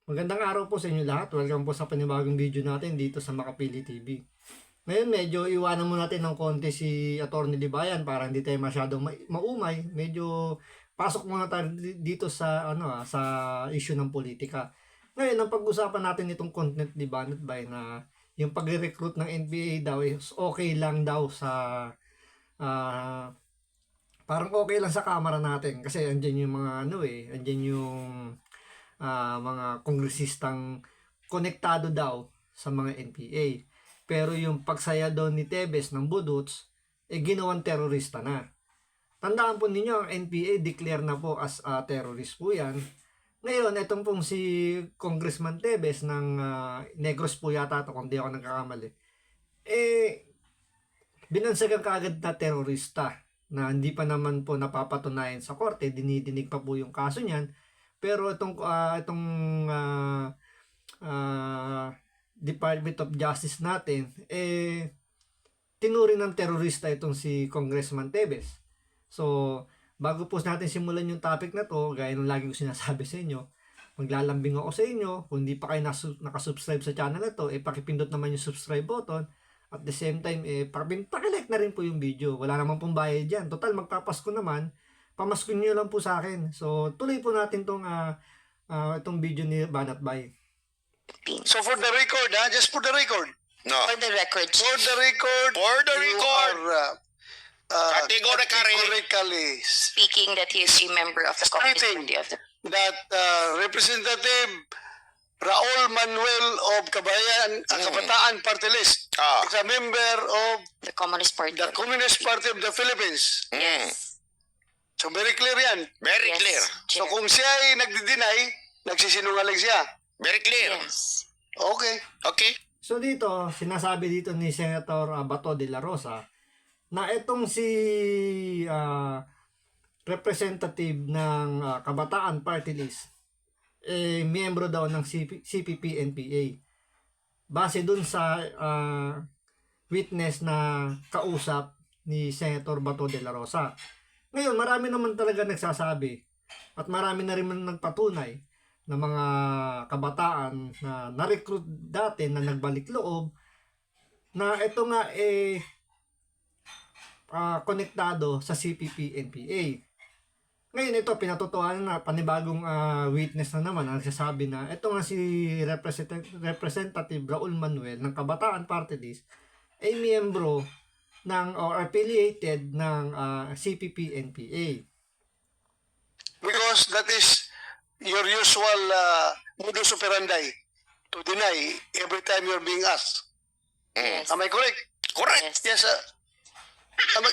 Magandang araw po sa inyo lahat. Welcome po sa panibagong video natin dito sa Makapili TV. Ngayon medyo iwanan mo natin ng konti si Atty. Libayan para hindi tayo masyadong maumay. Medyo pasok muna tayo dito sa sa issue ng politika. Ngayon ang pag-usapan natin itong content ni Banat Bay na yung pag-recruit ng NPA daw is okay lang daw sa parang okay lang sa kamera natin kasi andyan yung mga andyan yung mga kongresistang konektado daw sa mga NPA. Pero yung pagsaya daw ni Tebes ng Budots, ginawang terorista na. Tandaan po ninyo, ang NPA declare na po as terrorist po yan. Ngayon, itong pong si Congressman Tebes ng Negros po yata ito, kung di ako nagkakamali, binansagan kaagad na terorista na hindi pa naman po napapatunayan sa korte, dinidinig pa po yung kaso niyan. Pero itong Department of Justice natin, tinuri ng terorista itong si Congressman Tebes. So, bago po natin simulan yung topic na to, gaya ng lagi ko sinasabi sa inyo, maglalambing ako sa inyo. Kung hindi pa kayo nakasubscribe sa channel na to, pakipindot naman yung subscribe button. At the same time, pakilike na rin po yung video. Wala naman pong bayad dyan. Total, magpapasko naman. Pamaskun nyo lang po sa akin. So, tuloy po natin itong video ni Banat Bay. So for the record, just for the record. No. For the record. For the record. You are Categorically speaking that he is a member of the Communist Party of the that Representative Raul Manuel of Kabataan Party List is a member of the Communist Party. the Communist Party of the Philippines. Yes. So very clear yan. Very Yes, clear. So Chair. kung siya ay nagdi-deny, nagsisinungaling siya. Very clear. Yes. Okay. Okay? So dito, sinasabi dito ni Senator Bato de la Rosa na itong si representative ng Kabataan Party List miyembro daw ng CPP-NPA. Base dun sa witness na kausap ni Senator Bato de la Rosa. Ngayon, marami naman talaga nagsasabi at marami na rin nagpatunay na mga kabataan na na-recruit dati na nagbalik loob na ito nga konektado sa CPP-NPA. Ngayon ito, pinatotohanan na panibagong witness na naman ang nagsasabi na ito nga si Representative Raul Manuel ng Kabataan Party List ay miyembro ng or affiliated ng CPP-NPA. Because that is your usual modus operandi to deny every time you're being asked. Yes. Am I correct? Correct. Yes. Yes,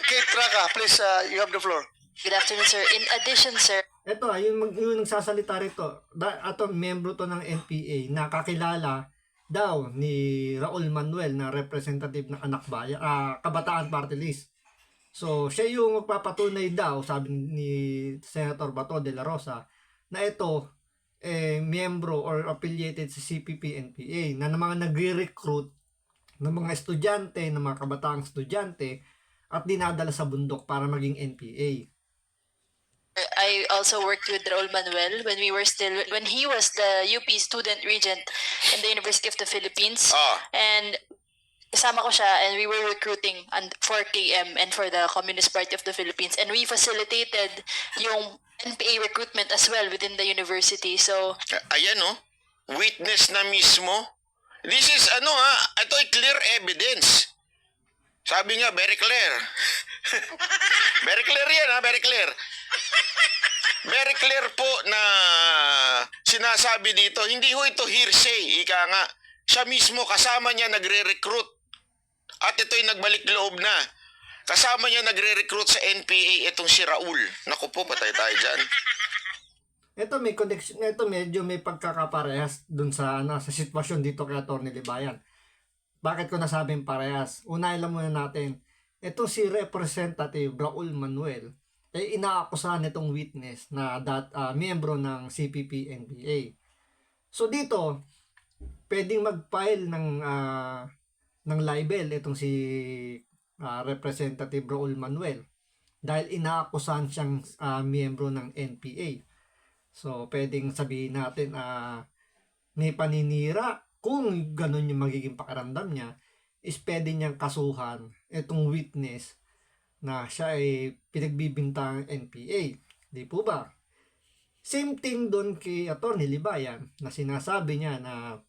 Kate Traka, please, you have the floor. Good afternoon, sir. In addition, sir, Ito, yung nagsasalita rito, ato miyembro to ng NPA na kakilala daw ni Raul Manuel na representative ng Anak Bayan, Kabataan Party List. So, siya yung magpapatunay daw, sabi ni Senator Bato de la Rosa, na ito, miyembro or affiliated sa CPP-NPA na mga nagre-recruit ng mga estudyante, ng mga kabataang estudyante at dinadala sa bundok para maging NPA. I also worked with Raul Manuel when he was the UP student regent in the University of the Philippines. And kasama ko siya and we were recruiting for KM and for the Communist Party of the Philippines, and we facilitated yung NPA recruitment as well within the university. So Ayan witness na mismo. This is ito ay clear evidence. Sabi nga, very clear. Very clear yan very clear. Very clear po na sinasabi dito, hindi ho ito hearsay, ika nga. Siya mismo, kasama niya nagre-recruit. At ito'y nagbalik loob na. Kasama niya nagre-recruit sa NPA itong si Raul. Naku po, patay tayo dyan. Ito may connection, ito medyo may pagkakaparehas dun sa sa sitwasyon dito kay Atty. Libayan. Bakit ko nasabing parehas? Unahin lang muna natin. Ito si Representative Raul Manuel inaakusahan nitong witness na miyembro ng CPP-NPA. So dito, pwedeng mag-file ng libel itong si Representative Raul Manuel dahil inaakusahan siyang miyembro ng NPA. So pwedeng sabihin natin may paninira, kung ganun yung magiging pakiramdam niya, is pwede niyang kasuhan itong witness na siya ay pinagbibintang NPA. Di po ba? Same thing doon kay Atty. Libayan na sinasabi niya na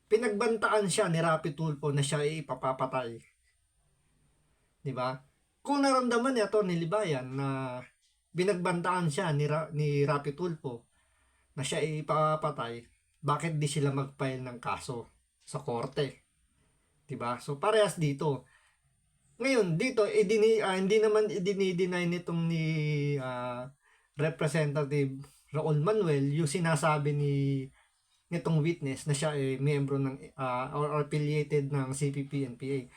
pinagbantaan siya ni Rapi Tulfo na siya ay ipapapatay. Di ba? Kung naramdaman ni Atty. Libayan na binagbantaan siya ni Rapi Tulfo na siya ay ipapatay, bakit di sila mag-file ng kaso sa korte? Diba? So parehas dito. Ngayon dito hindi naman idini-deny nitong ni Representative Raul Manuel yung sinasabi nitong witness na siya ay miyembro ng or affiliated ng CPP-NPA.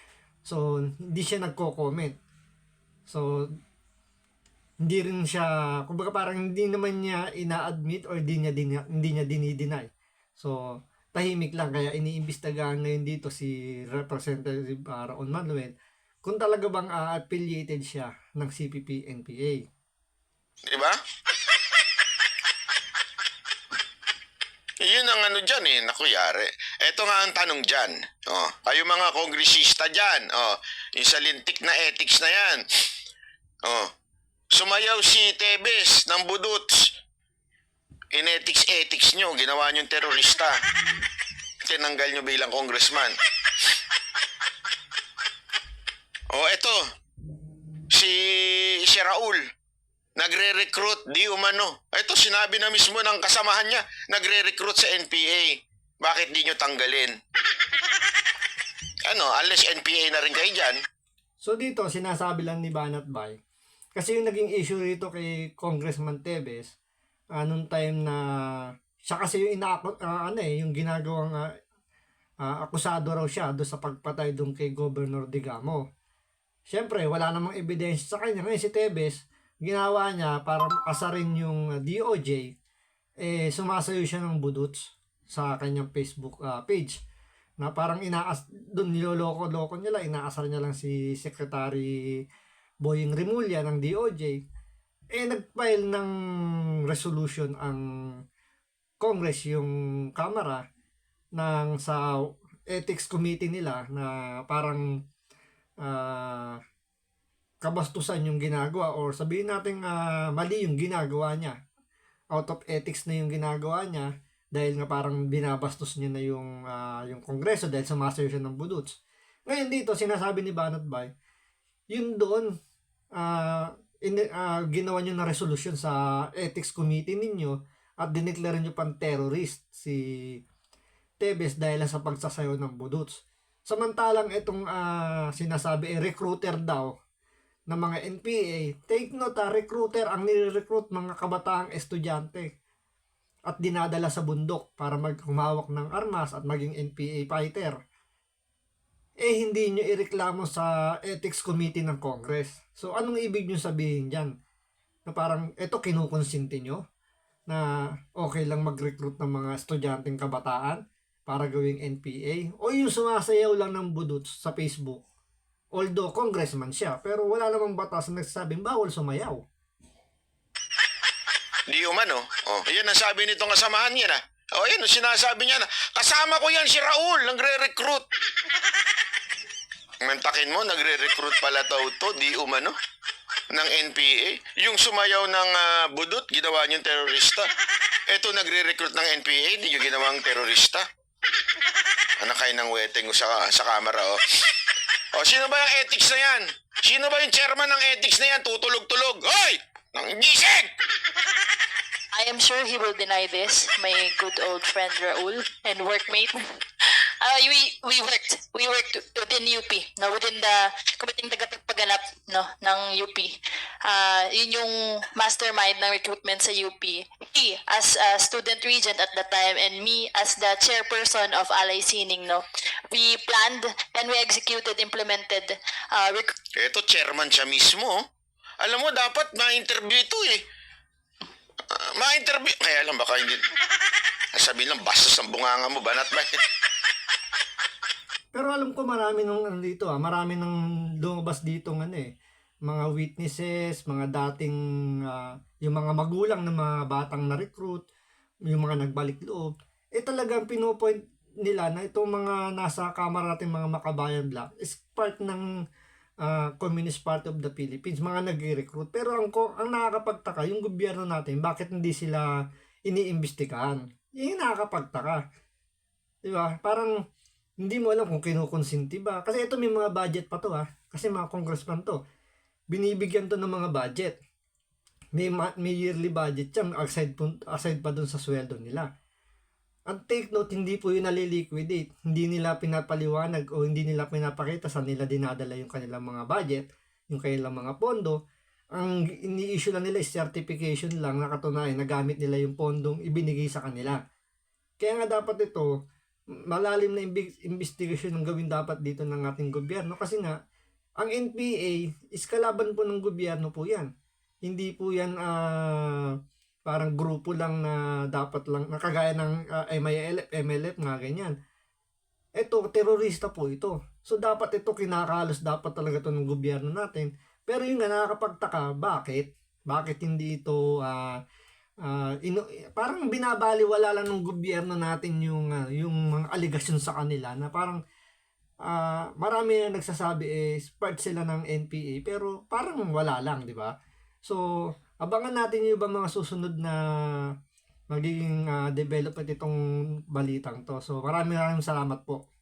So hindi siya nagko-comment. So hindi rin siya, kumbaga parang hindi naman niya ina-admit or hindi niya dinideny. So, tahimik lang. Kaya iniimbestigahan ngayon dito si Representative Raul Manuel kung talaga bang affiliated siya ng CPP-NPA. Diba? Yun ang ano dyan eh, nakuyari. Ito nga ang tanong dyan. Oh, kayo mga kongresista dyan, yung sa lintik na ethics na yan. Sumayaw si Tebes ng budots. In ethics nyo, ginawa nyo terorista. Tinanggal nyo bilang congressman. Eto. Si Raul, nagre-recruit, di umano. Ito, sinabi na mismo ng kasamahan niya, nagre-recruit sa NPA. Bakit di nyo tanggalin? Unless NPA na rin kayo dyan. So dito, sinasabi lang ni Banat Bay, kasi yung naging issue rito kay Congressman Tebes, nung time na siya kasi yung yung ginagawang akusado raw siya doon sa pagpatay doon kay Governor Digamo. Siyempre, wala namang ebidensya sa kanya. Ngayon si Tebes, ginawa niya para makasarin yung DOJ, sumasayo siya ng budots sa kanyang Facebook page. Na parang doon niloloko-loko nila, inaasar niya lang si Secretary Boying Rimulya ng DOJ, nag-file ng resolution ang Congress, yung Kamara, sa Ethics Committee nila na parang kabastusan yung ginagawa or sabihin natin mali yung ginagawa niya. Out of ethics na yung ginagawa niya dahil nga parang binabastos niya na yung Kongreso dahil sumasayo siya ng budots. Ngayon dito, sinasabi ni Banat Bay, yun doon, ginawa nyo na resolution sa ethics committee ninyo at dineclare nyo pang terrorist si Tebes dahil sa pagsasayaw ng budots. Samantalang itong sinasabi recruiter daw ng mga NPA, take note recruiter ang nire-recruit mga kabataang estudyante at dinadala sa bundok para humawak ng armas at maging NPA fighter. Hindi nyo ireklamo sa Ethics Committee ng Congress. So, anong ibig nyo sabihin dyan? Na parang, kinukonsinti nyo? Na okay lang mag-recruit ng mga estudyanteng kabataan para gawing NPA? O yung sumasayaw lang ng budots sa Facebook? Although, congressman siya, pero wala namang batas na nagsasabing bawal sumayaw. Di umano. Yan ang sabi nitong kasamahan niya na. Yan ang sinasabi niya na, kasama ko yan si Raul, nagre-recruit. Mantakin mo, nagre-recruit pala to, di umano, ng NPA. Yung sumayaw ng budot, ginawa niyong terorista. Ito, nagre-recruit ng NPA, di yung ginawang terorista. Anak kayo ng weteng sa camera, sino ba yung ethics na yan? Sino ba yung chairman ng ethics na yan? Tutulog-tulog. Hoy! Nang gising! I am sure he will deny this, my good old friend Raul and workmate. We worked within UP, within the Committing Tagapagpanganap ng UP. Yun yung mastermind ng recruitment sa UP. He, as a student regent at the time, and me as the chairperson of Alay Sining, we planned and we executed, implemented Ito, chairman siya mismo. Alam mo, dapat ma-interview ito ma-interview. Kaya lang, baka hindi. Sabihin lang, bastos ang bunganga mo, Banat Bay. Pero alam ko marami nang dito marami nang lumabas dito mga witnesses, mga dating yung mga magulang ng mga batang na-recruit, yung mga nagbalik loob, talagang pinopoint nila na itong mga nasa kamara natin mga Makabayan Black is part ng Communist Party of the Philippines, mga nag-recruit. Pero ang nakakapagtaka, yung gobyerno natin, bakit hindi sila iniimbestigahan? Yung nakakapagtaka. Diba? Parang hindi mo alam kung kinukonsinti ba. Kasi ito may mga budget pa to Kasi mga congressman to. Binibigyan to ng mga budget. May yearly budget siya, aside pa dun sa sweldo nila. Ang take note, hindi po yun naliliquidate. Hindi nila pinapaliwanag o hindi nila pinapakita sa nila dinadala yung kanilang mga budget, yung kanilang mga pondo. Ang ini-issue lang nila is certification lang na katunayan na gamit nila yung pondong ibinigay sa kanila. Kaya nga dapat ito, malalim na investigation ang gawin dapat dito ng ating gobyerno kasi nga, ang NPA is kalaban po ng gobyerno po yan. Hindi po yan parang grupo lang na dapat lang, nakagaya ng MLF, nga ganyan. Ito, terorista po ito. So, dapat ito kinakalos, dapat talaga ito ng gobyerno natin. Pero yung nga, nakakapagtaka, bakit? Bakit hindi ito, parang binabaliwala lang ng gobyerno natin yung mga aligasyon sa kanila na parang, marami na nagsasabi part sila ng NPA, pero parang wala lang, di ba? So, abangan natin yung mga susunod na magiging development itong balitang to. So, maraming salamat po.